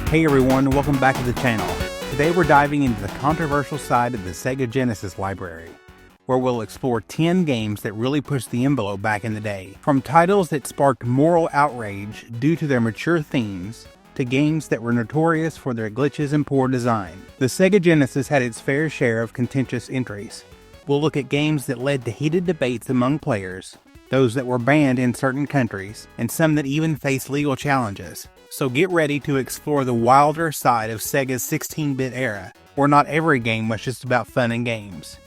Hey everyone, welcome back to the channel. Today we're diving into the controversial side of the Sega Genesis library, where we'll explore 10 games that really pushed the envelope back in the day. From titles that sparked moral outrage due to their mature themes, to games that were notorious for their glitches and poor design. The Sega Genesis had its fair share of contentious entries. We'll look at games that led to heated debates among players, those that were banned in certain countries, and some that even faced legal challenges. So get ready to explore the wilder side of Sega's 16-bit era, where not every game was just about fun and games.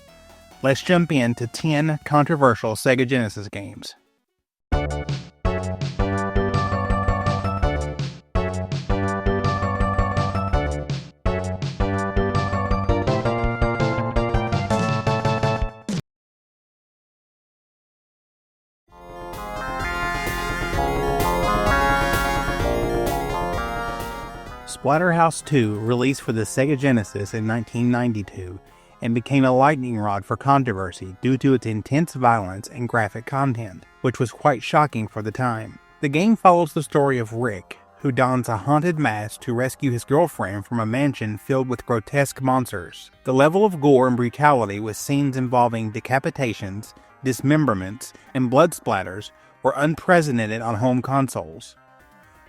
Let's jump into 10 controversial Sega Genesis games. Splatterhouse 2 released for the Sega Genesis in 1992 and became a lightning rod for controversy due to its intense violence and graphic content, which was quite shocking for the time. The game follows the story of Rick, who dons a haunted mask to rescue his girlfriend from a mansion filled with grotesque monsters. The level of gore and brutality with scenes involving decapitations, dismemberments, and blood splatters were unprecedented on home consoles.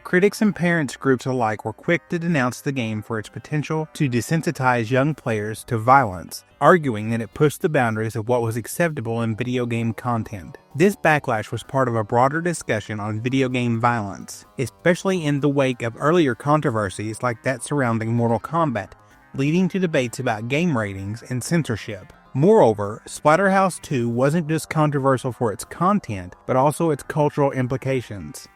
Critics and parents groups alike were quick to denounce the game for its potential to desensitize young players to violence, arguing that it pushed the boundaries of what was acceptable in video game content. This backlash was part of a broader discussion on video game violence, especially in the wake of earlier controversies like that surrounding Mortal Kombat, leading to debates about game ratings and censorship. Moreover, Splatterhouse 2 wasn't just controversial for its content, but also its cultural implications.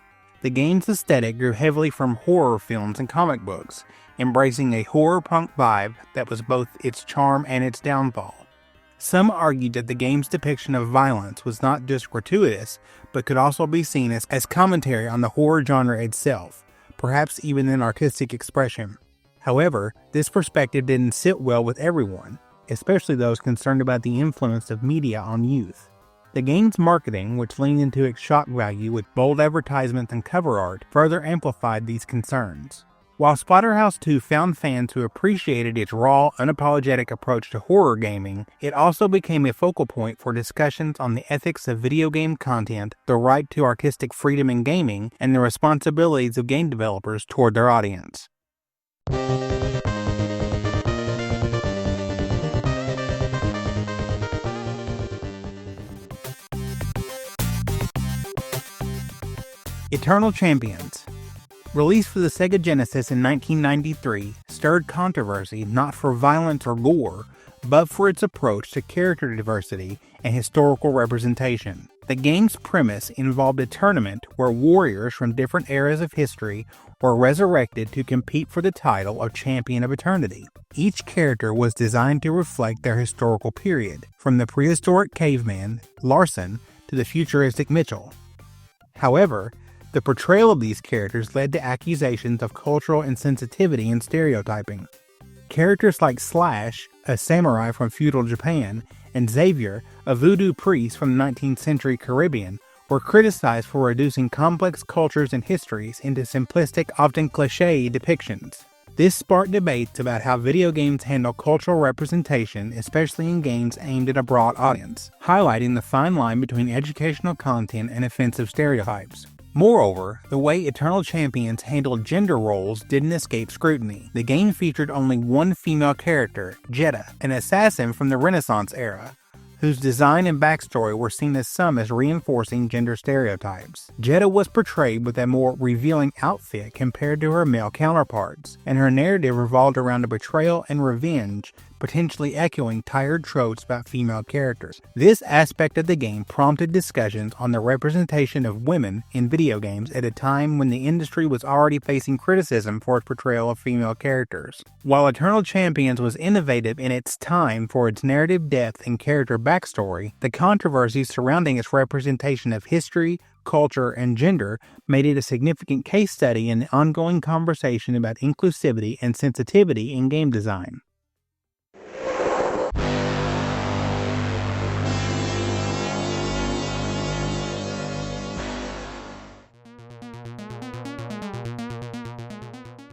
The game's aesthetic grew heavily from horror films and comic books, embracing a horror punk vibe that was both its charm and its downfall. Some argued that the game's depiction of violence was not just gratuitous, but could also be seen as commentary on the horror genre itself, perhaps even an artistic expression. However, this perspective didn't sit well with everyone, especially those concerned about the influence of media on youth. The game's marketing, which leaned into its shock value with bold advertisements and cover art, further amplified these concerns. While Splatterhouse 2 found fans who appreciated its raw, unapologetic approach to horror gaming, it also became a focal point for discussions on the ethics of video game content, the right to artistic freedom in gaming, and the responsibilities of game developers toward their audience. Eternal Champions. Released for the Sega Genesis in 1993, stirred controversy not for violence or gore, but for its approach to character diversity and historical representation. The game's premise involved a tournament where warriors from different eras of history were resurrected to compete for the title of Champion of Eternity. Each character was designed to reflect their historical period, from the prehistoric caveman, Larson, to the futuristic Mitchell. However, the portrayal of these characters led to accusations of cultural insensitivity and stereotyping. Characters like Slash, a samurai from feudal Japan, and Xavier, a voodoo priest from the 19th century Caribbean, were criticized for reducing complex cultures and histories into simplistic, often cliché depictions. This sparked debates about how video games handle cultural representation, especially in games aimed at a broad audience, highlighting the fine line between educational content and offensive stereotypes. Moreover, the way Eternal Champions handled gender roles didn't escape scrutiny. The game featured only one female character, Jetta, an assassin from the Renaissance era, whose design and backstory were seen as some as reinforcing gender stereotypes. Jetta was portrayed with a more revealing outfit compared to her male counterparts, and her narrative revolved around a betrayal and revenge, potentially echoing tired tropes about female characters. This aspect of the game prompted discussions on the representation of women in video games at a time when the industry was already facing criticism for its portrayal of female characters. While Eternal Champions was innovative in its time for its narrative depth and character backstory, the controversies surrounding its representation of history, culture, and gender made it a significant case study in the ongoing conversation about inclusivity and sensitivity in game design.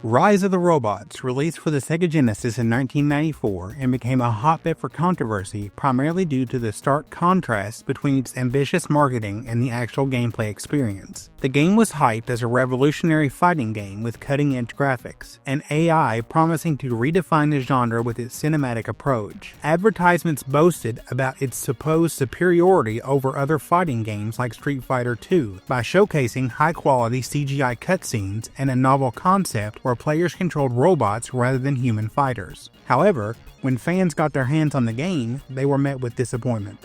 Rise of the Robots released for the Sega Genesis in 1994 and became a hotbed for controversy primarily due to the stark contrast between its ambitious marketing and the actual gameplay experience. The game was hyped as a revolutionary fighting game with cutting-edge graphics, and AI promising to redefine the genre with its cinematic approach. Advertisements boasted about its supposed superiority over other fighting games like Street Fighter II by showcasing high-quality CGI cutscenes and a novel concept where players controlled robots rather than human fighters. However, when fans got their hands on the game, they were met with disappointment.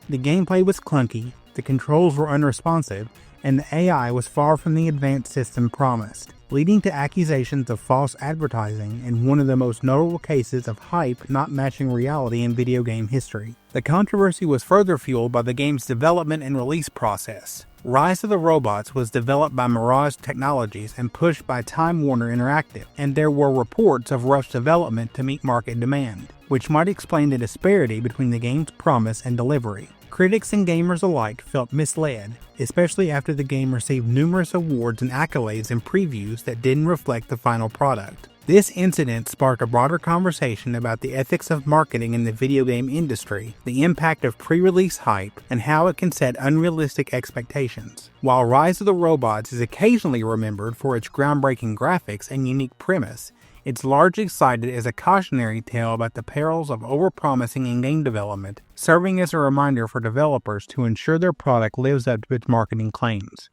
The gameplay was clunky, the controls were unresponsive, and the AI was far from the advanced system promised, leading to accusations of false advertising and one of the most notable cases of hype not matching reality in video game history. The controversy was further fueled by the game's development and release process. Rise of the Robots was developed by M.U.S.H.A Technologies and pushed by Time Warner Interactive, and there were reports of rushed development to meet market demand, which might explain the disparity between the game's promise and delivery. Critics and gamers alike felt misled, especially after the game received numerous awards and accolades in previews that didn't reflect the final product. This incident sparked a broader conversation about the ethics of marketing in the video game industry, the impact of pre-release hype, and how it can set unrealistic expectations. While Rise of the Robots is occasionally remembered for its groundbreaking graphics and unique premise, it's largely cited as a cautionary tale about the perils of overpromising in game development, serving as a reminder for developers to ensure their product lives up to its marketing claims.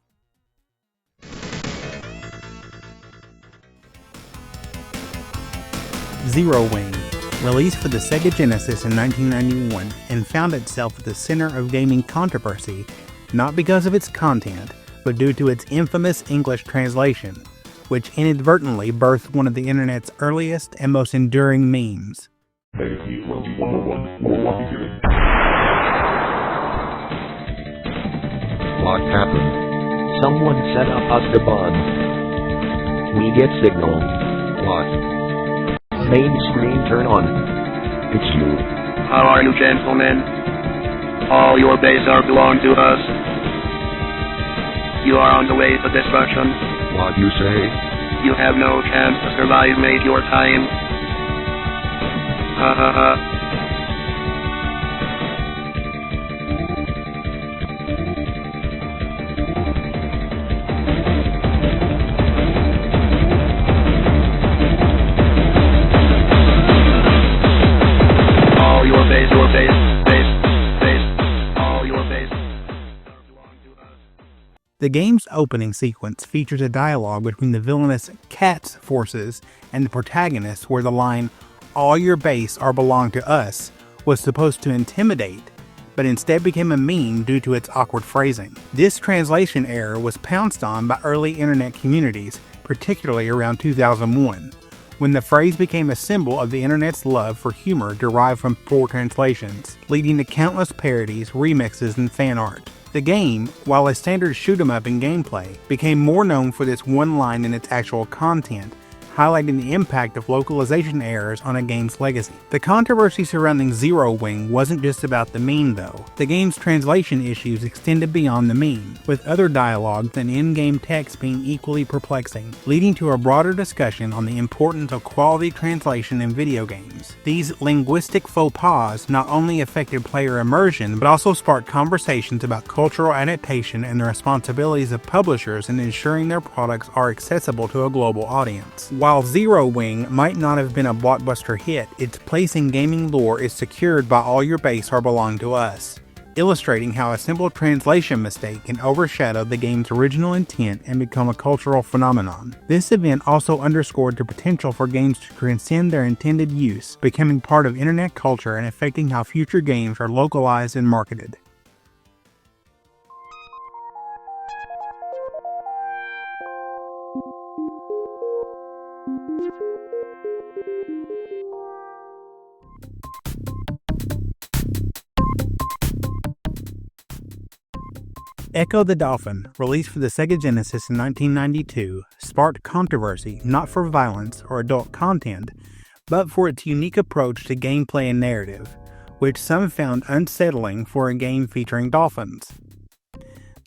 Zero Wing, released for the Sega Genesis in 1991 and found itself at the center of gaming controversy, not because of its content, but due to its infamous English translation, which inadvertently birthed one of the internet's earliest and most enduring memes. What happened? Someone set up us the bug. We get signal. What? Main screen turn on. It's you. How are you, gentlemen? All your base are belong to us. You are on the way to destruction. What you say? You have no chance to survive, mate, your time. Ha ha ha. The game's opening sequence features a dialogue between the villainous Cat's forces and the protagonist where the line, "All your base are belong to us," was supposed to intimidate, but instead became a meme due to its awkward phrasing. This translation error was pounced on by early internet communities, particularly around 2001, when the phrase became a symbol of the internet's love for humor derived from poor translations, leading to countless parodies, remixes, and fan art. The game, while a standard shoot-'em-up in gameplay, became more known for this one line than its actual content, highlighting the impact of localization errors on a game's legacy. The controversy surrounding Zero Wing wasn't just about the meme though. The game's translation issues extended beyond the meme, with other dialogue and in-game text being equally perplexing, leading to a broader discussion on the importance of quality translation in video games. These linguistic faux pas not only affected player immersion, but also sparked conversations about cultural adaptation and the responsibilities of publishers in ensuring their products are accessible to a global audience. While Zero Wing might not have been a blockbuster hit, its place in gaming lore is secured by All Your Base Are Belong to Us, illustrating how a simple translation mistake can overshadow the game's original intent and become a cultural phenomenon. This event also underscored the potential for games to transcend their intended use, becoming part of internet culture and affecting how future games are localized and marketed. Ecco the Dolphin, released for the Sega Genesis in 1992, sparked controversy not for violence or adult content, but for its unique approach to gameplay and narrative, which some found unsettling for a game featuring dolphins.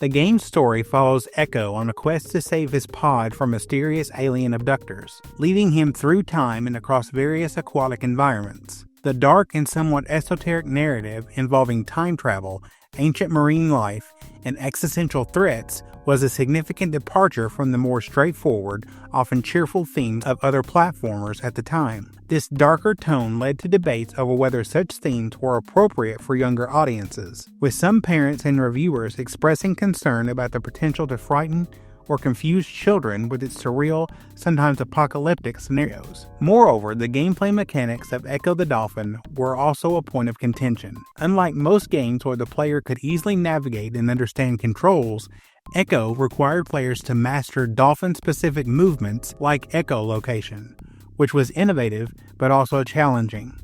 The game's story follows Ecco on a quest to save his pod from mysterious alien abductors, leading him through time and across various aquatic environments. The dark and somewhat esoteric narrative involving time travel, ancient marine life, and existential threats was a significant departure from the more straightforward, often cheerful themes of other platformers at the time. This darker tone led to debates over whether such themes were appropriate for younger audiences, with some parents and reviewers expressing concern about the potential to frighten or confuse children with its surreal, sometimes apocalyptic scenarios. Moreover, the gameplay mechanics of Ecco the Dolphin were also a point of contention. Unlike most games where the player could easily navigate and understand controls, Ecco required players to master dolphin-specific movements like echolocation, which was innovative but also challenging.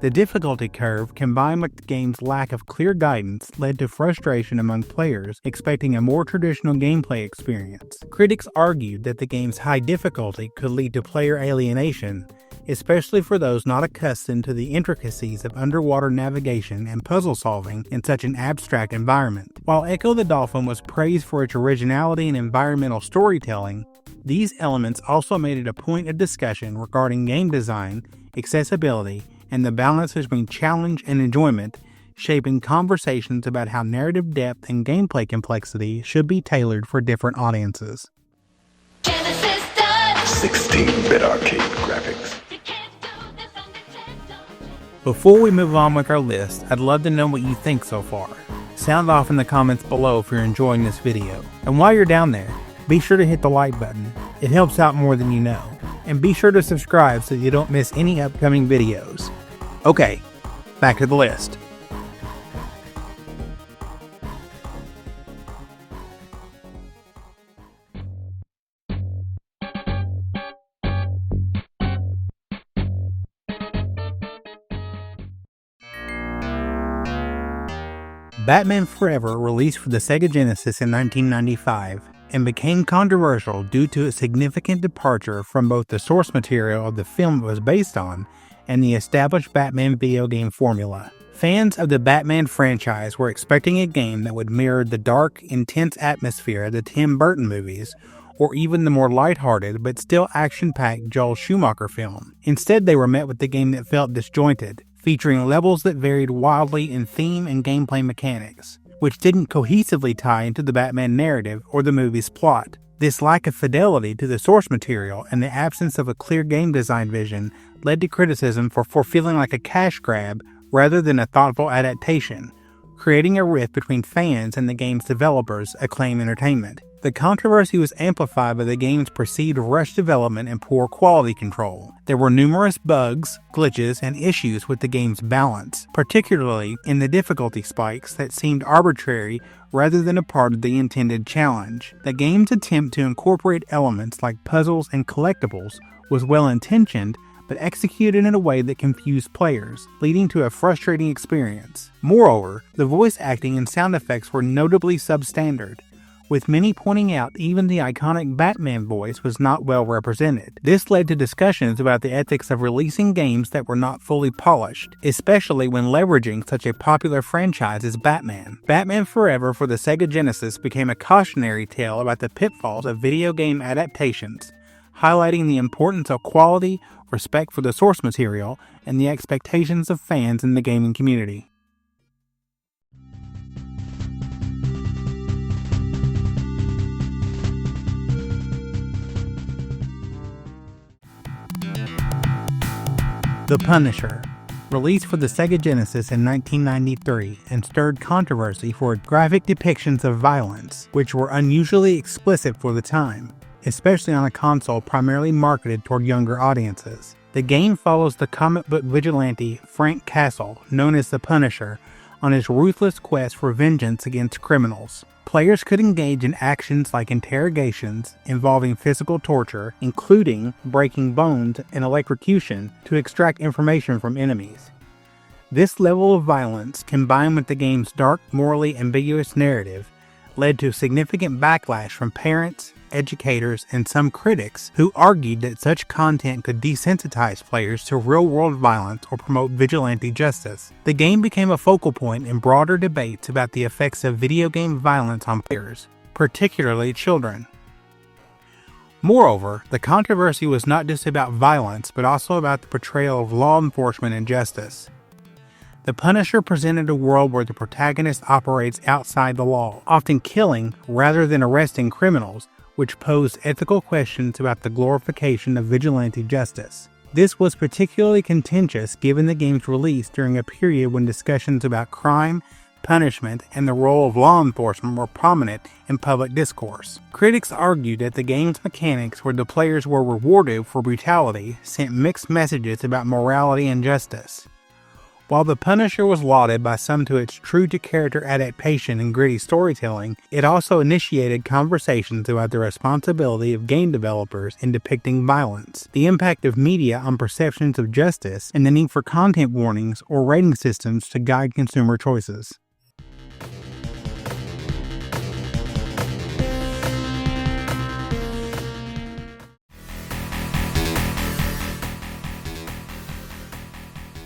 The difficulty curve, combined with the game's lack of clear guidance, led to frustration among players expecting a more traditional gameplay experience. Critics argued that the game's high difficulty could lead to player alienation, especially for those not accustomed to the intricacies of underwater navigation and puzzle solving in such an abstract environment. While Ecco the Dolphin was praised for its originality and environmental storytelling, these elements also made it a point of discussion regarding game design, accessibility, and the balance between challenge and enjoyment, shaping conversations about how narrative depth and gameplay complexity should be tailored for different audiences. 16-bit arcade graphics. Before we move on with our list, I'd love to know what you think so far. Sound off in the comments below if you're enjoying this video. And while you're down there, be sure to hit the like button. It helps out more than you know. And be sure to subscribe so you don't miss any upcoming videos. Okay, back to the list. Batman Forever released for the Sega Genesis in 1995 and became controversial due to a significant departure from both the source material of the film it was based on and the established Batman video game formula. Fans of the Batman franchise were expecting a game that would mirror the dark, intense atmosphere of the Tim Burton movies, or even the more lighthearted but still action-packed Joel Schumacher film. Instead, they were met with a game that felt disjointed, featuring levels that varied wildly in theme and gameplay mechanics, which didn't cohesively tie into the Batman narrative or the movie's plot. This lack of fidelity to the source material and the absence of a clear game design vision led to criticism for feeling like a cash grab rather than a thoughtful adaptation, creating a rift between fans and the game's developers, Acclaim Entertainment. The controversy was amplified by the game's perceived rushed development and poor quality control. There were numerous bugs, glitches, and issues with the game's balance, particularly in the difficulty spikes that seemed arbitrary rather than a part of the intended challenge. The game's attempt to incorporate elements like puzzles and collectibles was well-intentioned, but executed in a way that confused players, leading to a frustrating experience. Moreover, the voice acting and sound effects were notably substandard, with many pointing out even the iconic Batman voice was not well represented. This led to discussions about the ethics of releasing games that were not fully polished, especially when leveraging such a popular franchise as Batman. Batman Forever for the Sega Genesis became a cautionary tale about the pitfalls of video game adaptations, highlighting the importance of quality, respect for the source material, and the expectations of fans in the gaming community. The Punisher, released for the Sega Genesis in 1993 and stirred controversy for its graphic depictions of violence, which were unusually explicit for the time, especially on a console primarily marketed toward younger audiences. The game follows the comic book vigilante Frank Castle, known as the Punisher, on his ruthless quest for vengeance against criminals. Players could engage in actions like interrogations involving physical torture, including breaking bones and electrocution, to extract information from enemies. This level of violence, combined with the game's dark, morally ambiguous narrative, led to significant backlash from parents, educators, and some critics who argued that such content could desensitize players to real-world violence or promote vigilante justice. The game became a focal point in broader debates about the effects of video game violence on players, particularly children. Moreover, the controversy was not just about violence, but also about the portrayal of law enforcement and justice. The Punisher presented a world where the protagonist operates outside the law, often killing rather than arresting criminals, which posed ethical questions about the glorification of vigilante justice. This was particularly contentious given the game's release during a period when discussions about crime, punishment, and the role of law enforcement were prominent in public discourse. Critics argued that the game's mechanics where the players were rewarded for brutality sent mixed messages about morality and justice. While The Punisher was lauded by some to its true-to-character adaptation and gritty storytelling, it also initiated conversations about the responsibility of game developers in depicting violence, the impact of media on perceptions of justice, and the need for content warnings or rating systems to guide consumer choices.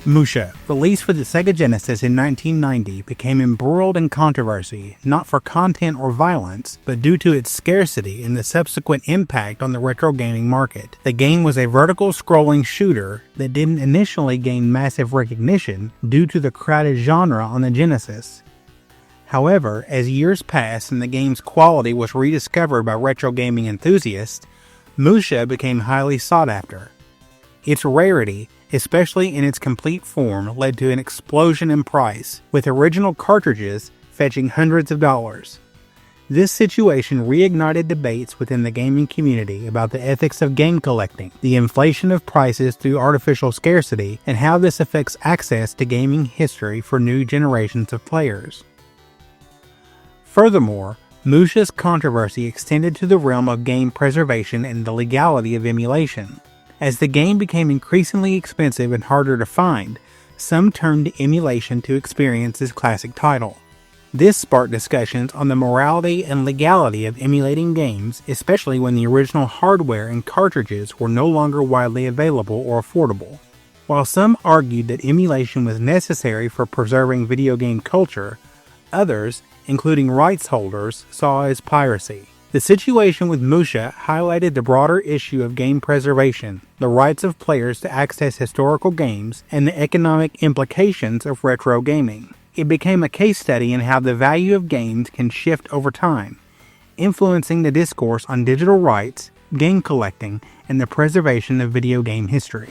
M.U.S.H.A, released for the Sega Genesis in 1990, became embroiled in controversy not for content or violence, but due to its scarcity and the subsequent impact on the retro gaming market. The game was a vertical scrolling shooter that didn't initially gain massive recognition due to the crowded genre on the Genesis. However, as years passed and the game's quality was rediscovered by retro gaming enthusiasts, M.U.S.H.A became highly sought after. Its rarity, especially in its complete form, led to an explosion in price, with original cartridges fetching hundreds of dollars. This situation reignited debates within the gaming community about the ethics of game collecting, the inflation of prices through artificial scarcity, and how this affects access to gaming history for new generations of players. Furthermore, M.U.S.H.A's controversy extended to the realm of game preservation and the legality of emulation. As the game became increasingly expensive and harder to find, some turned to emulation to experience this classic title. This sparked discussions on the morality and legality of emulating games, especially when the original hardware and cartridges were no longer widely available or affordable. While some argued that emulation was necessary for preserving video game culture, others, including rights holders, saw it as piracy. The situation with M.U.S.H.A highlighted the broader issue of game preservation, the rights of players to access historical games, and the economic implications of retro gaming. It became a case study in how the value of games can shift over time, influencing the discourse on digital rights, game collecting, and the preservation of video game history.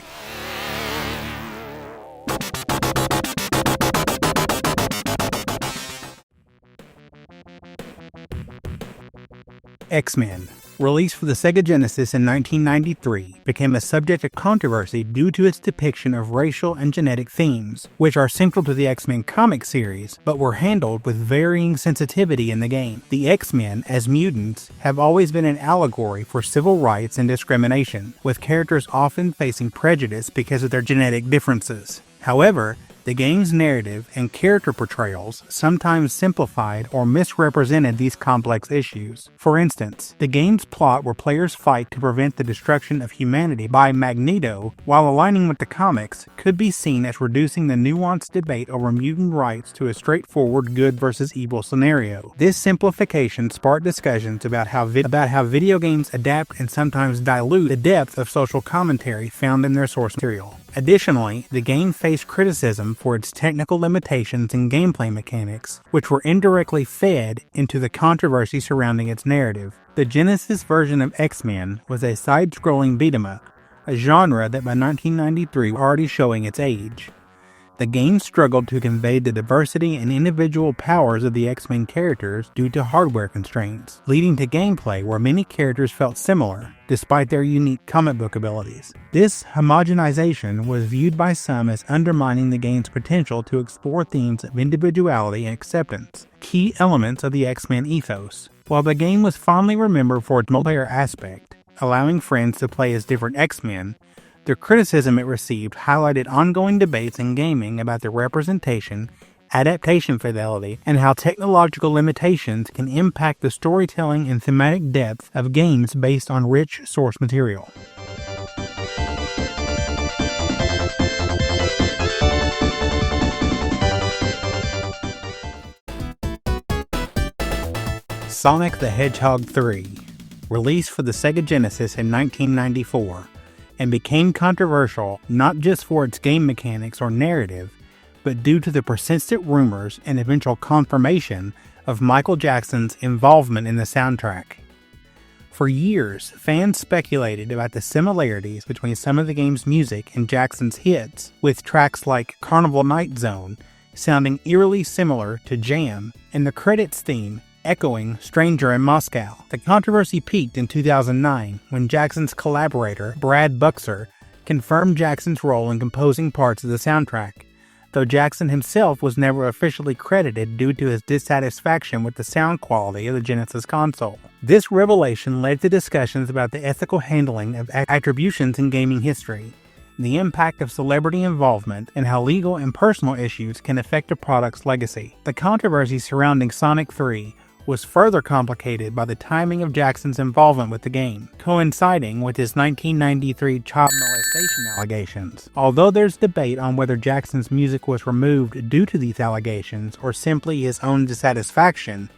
X-Men, released for the Sega Genesis in 1993, became a subject of controversy due to its depiction of racial and genetic themes, which are central to the X-Men comic series, but were handled with varying sensitivity in the game. The X-Men, as mutants, have always been an allegory for civil rights and discrimination, with characters often facing prejudice because of their genetic differences. However, the game's narrative and character portrayals sometimes simplified or misrepresented these complex issues. For instance, the game's plot where players fight to prevent the destruction of humanity by Magneto, while aligning with the comics, could be seen as reducing the nuanced debate over mutant rights to a straightforward good versus evil scenario. This simplification sparked discussions about how video games adapt and sometimes dilute the depth of social commentary found in their source material. Additionally, the game faced criticism for its technical limitations and gameplay mechanics, which were indirectly fed into the controversy surrounding its narrative. The Genesis version of X-Men was a side-scrolling beat-em-up, a genre that by 1993 was already showing its age. The game struggled to convey the diversity and individual powers of the X-Men characters due to hardware constraints, leading to gameplay where many characters felt similar, despite their unique comic book abilities. This homogenization was viewed by some as undermining the game's potential to explore themes of individuality and acceptance, key elements of the X-Men ethos. While the game was fondly remembered for its multiplayer aspect, allowing friends to play as different X-Men, the criticism it received highlighted ongoing debates in gaming about the representation, adaptation fidelity, and how technological limitations can impact the storytelling and thematic depth of games based on rich source material. Sonic the Hedgehog 3, released for the Sega Genesis in 1994, and became controversial not just for its game mechanics or narrative, but due to the persistent rumors and eventual confirmation of Michael Jackson's involvement in the soundtrack. For years, fans speculated about the similarities between some of the game's music and Jackson's hits, with tracks like Carnival Night Zone sounding eerily similar to Jam, and the credits theme echoing Stranger in Moscow. The controversy peaked in 2009 when Jackson's collaborator, Brad Buxer, confirmed Jackson's role in composing parts of the soundtrack, though Jackson himself was never officially credited due to his dissatisfaction with the sound quality of the Genesis console. This revelation led to discussions about the ethical handling of attributions in gaming history, the impact of celebrity involvement, and how legal and personal issues can affect a product's legacy. The controversy surrounding Sonic 3 was further complicated by the timing of Jackson's involvement with the game, coinciding with his 1993 child molestation allegations. Although there's debate on whether Jackson's music was removed due to these allegations or simply his own dissatisfaction,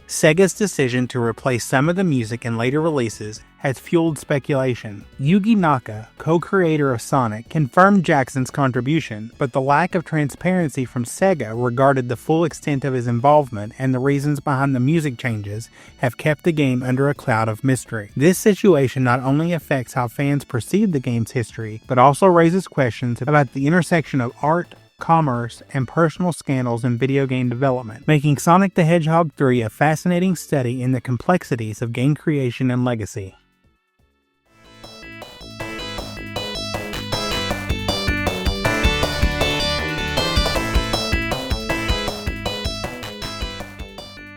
Sega's decision to replace some of the music in later releases has fueled speculation. Yuji Naka, co-creator of Sonic, confirmed Jackson's contribution, but the lack of transparency from Sega regarding the full extent of his involvement and the reasons behind the music changes have kept the game under a cloud of mystery. This situation not only affects how fans perceive the game's history, but also raises questions about the intersection of art, commerce, and personal scandals in video game development, making Sonic the Hedgehog 3 a fascinating study in the complexities of game creation and legacy.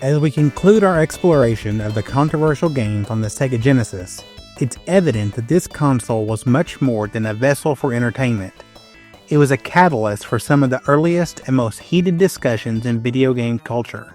As we conclude our exploration of the controversial games on the Sega Genesis, it's evident that this console was much more than a vessel for entertainment. It was a catalyst for some of the earliest and most heated discussions in video game culture.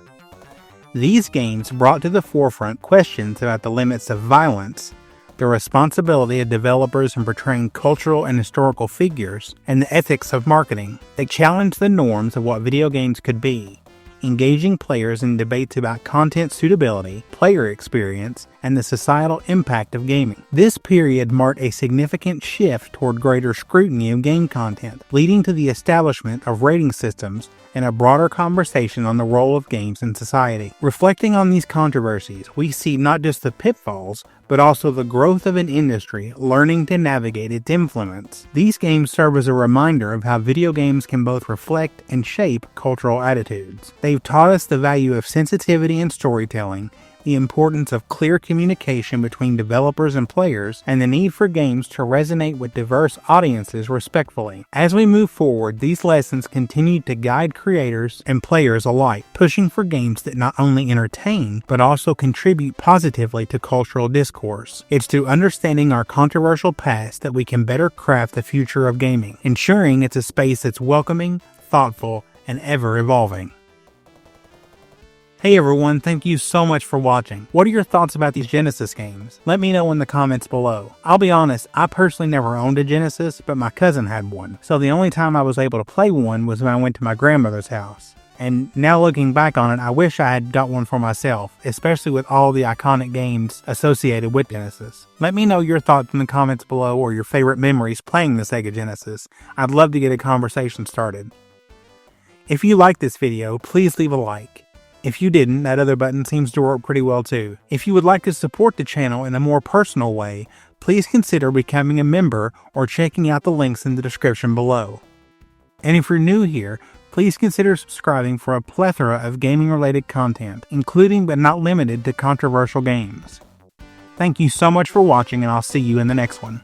These games brought to the forefront questions about the limits of violence, the responsibility of developers in portraying cultural and historical figures, and the ethics of marketing. They challenged the norms of what video games could be, engaging players in debates about content suitability, player experience, and the societal impact of gaming. This period marked a significant shift toward greater scrutiny of game content, leading to the establishment of rating systems and a broader conversation on the role of games in society. Reflecting on these controversies, we see not just the pitfalls, but also the growth of an industry learning to navigate its influence. These games serve as a reminder of how video games can both reflect and shape cultural attitudes. They've taught us the value of sensitivity in storytelling, the importance of clear communication between developers and players, and the need for games to resonate with diverse audiences respectfully. As we move forward, these lessons continue to guide creators and players alike, pushing for games that not only entertain, but also contribute positively to cultural discourse. It's through understanding our controversial past that we can better craft the future of gaming, ensuring it's a space that's welcoming, thoughtful, and ever evolving. Hey everyone, thank you so much for watching. What are your thoughts about these Genesis games? Let me know in the comments below. I'll be honest, I personally never owned a Genesis, but my cousin had one. So the only time I was able to play one was when I went to my grandmother's house. And now looking back on it, I wish I had got one for myself, especially with all the iconic games associated with Genesis. Let me know your thoughts in the comments below or your favorite memories playing the Sega Genesis. I'd love to get a conversation started. If you liked this video, please leave a like. If you didn't, that other button seems to work pretty well too. If you would like to support the channel in a more personal way, please consider becoming a member or checking out the links in the description below. And if you're new here, please consider subscribing for a plethora of gaming-related content, including but not limited to controversial games. Thank you so much for watching, and I'll see you in the next one.